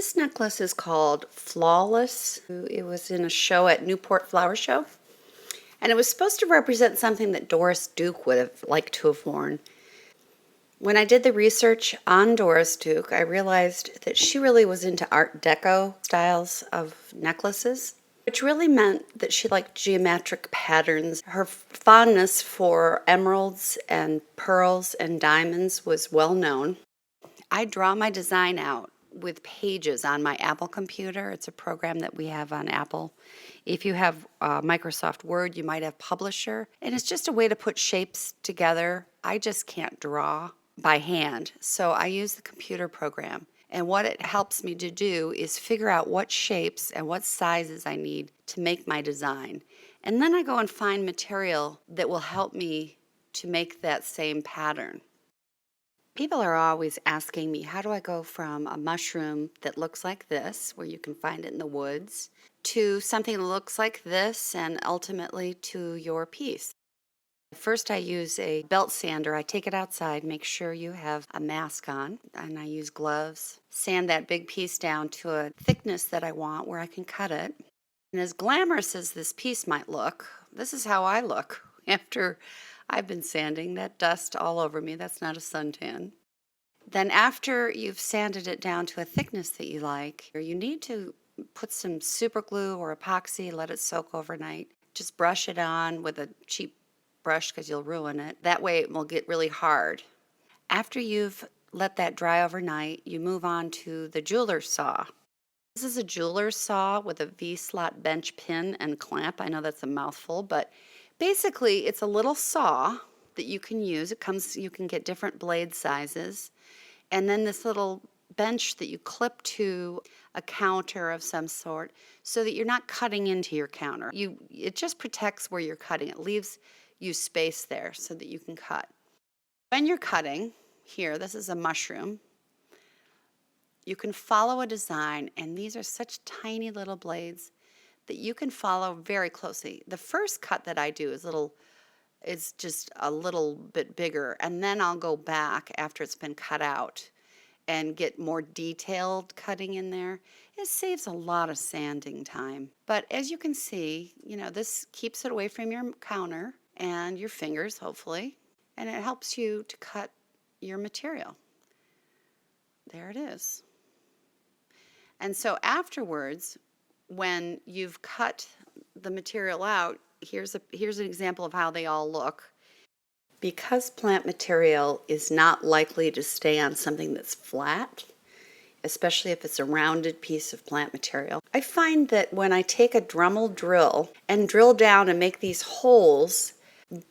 This necklace is called Flawless. It was in a show at Newport Flower Show, and it was supposed to represent something that Doris Duke would have liked to have worn. When I did the research on Doris Duke, I realized that she really was into Art Deco styles of necklaces, which really meant that she liked geometric patterns. Her fondness for emeralds and pearls and diamonds was well known. I draw my design out with Pages on my Apple computer. It's a program that we have on Apple. If you have Microsoft Word, you might have Publisher. And it's just a way to put shapes together. I just can't draw by hand, so I use the computer program. And what it helps me to do is figure out what shapes and what sizes I need to make my design. And then I go and find material that will help me to make that same pattern. People are always asking me, how do I go from a mushroom that looks like this, where you can find it in the woods, to something that looks like this and ultimately to your piece? First, I use a belt sander. I take it outside, make sure you have a mask on, and I use gloves. Sand that big piece down to a thickness that I want where I can cut it. And as glamorous as this piece might look, this is how I look after I've been sanding. That dust all over me, that's not a suntan. Then after you've sanded it down to a thickness that you like, you need to put some super glue or epoxy, let it soak overnight. Just brush it on with a cheap brush because you'll ruin it. That way it will get really hard. After you've let that dry overnight, you move on to the jeweler's saw. This is a jeweler's saw with a V-slot bench pin and clamp. I know that's a mouthful, but basically it's a little saw that you can use. You can get different blade sizes. And then this little bench that you clip to a counter of some sort so that you're not cutting into your counter. It just protects where you're cutting. It leaves you space there so that you can cut. When you're cutting, here, this is a mushroom, you can follow a design, and these are such tiny little blades that you can follow very closely. The first cut that I do is just a little bit bigger, and then I'll go back after it's been cut out and get more detailed cutting in there. It saves a lot of sanding time. But as you can see, this keeps it away from your counter and your fingers, hopefully, and it helps you to cut your material. There it is. And so afterwards, when you've cut the material out, here's an example of how they all look. Because plant material is not likely to stay on something that's flat, especially if it's a rounded piece of plant material, I find that when I take a Dremel drill and drill down and make these holes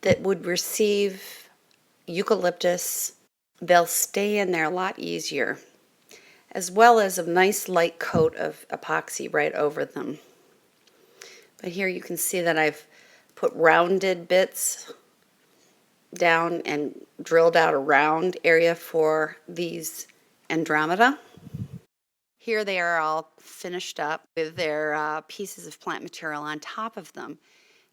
that would receive eucalyptus, they'll stay in there a lot easier, as well as a nice light coat of epoxy right over them. But here you can see that I've put rounded bits down and drilled out a round area for these Andromeda. Here they are all finished up with their pieces of plant material on top of them.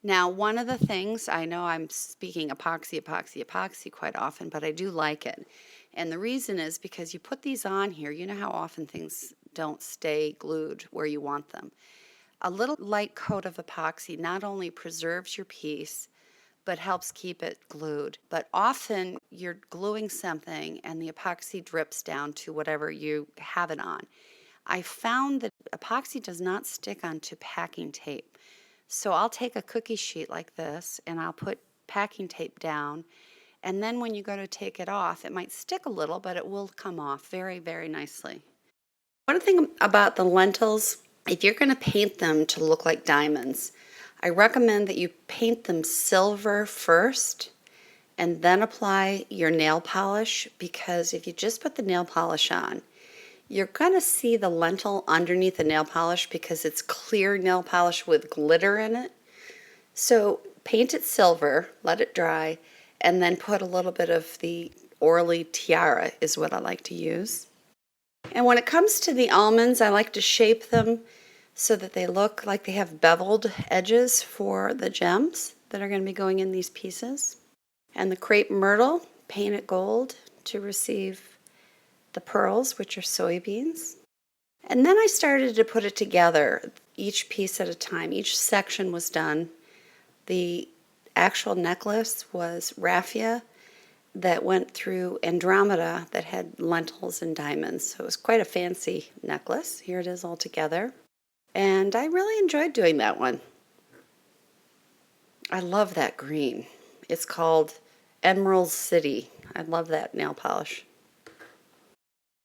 Now, one of the things, I know I'm speaking epoxy quite often, but I do like it. And the reason is because you put these on here, you know how often things don't stay glued where you want them. A little light coat of epoxy not only preserves your piece, but helps keep it glued. But often you're gluing something and the epoxy drips down to whatever you have it on. I found that epoxy does not stick onto packing tape. So I'll take a cookie sheet like this and I'll put packing tape down, and then when you go to take it off, it might stick a little, but it will come off very, very nicely. One thing about the lentils, if you're going to paint them to look like diamonds, I recommend that you paint them silver first and then apply your nail polish, because if you just put the nail polish on, you're going to see the lentil underneath the nail polish because it's clear nail polish with glitter in it. So paint it silver, let it dry, and then put a little bit of the Orly Tiara is what I like to use. And when it comes to the almonds, I like to shape them so that they look like they have beveled edges for the gems that are going to be going in these pieces. And the crepe myrtle, paint it gold to receive the pearls, which are soybeans. And then I started to put it together, each piece at a time. Each section was done. The actual necklace was raffia that went through Andromeda that had lentils and diamonds. So it was quite a fancy necklace. Here it is all together. And I really enjoyed doing that one. I love that green. It's called Emerald City. I love that nail polish.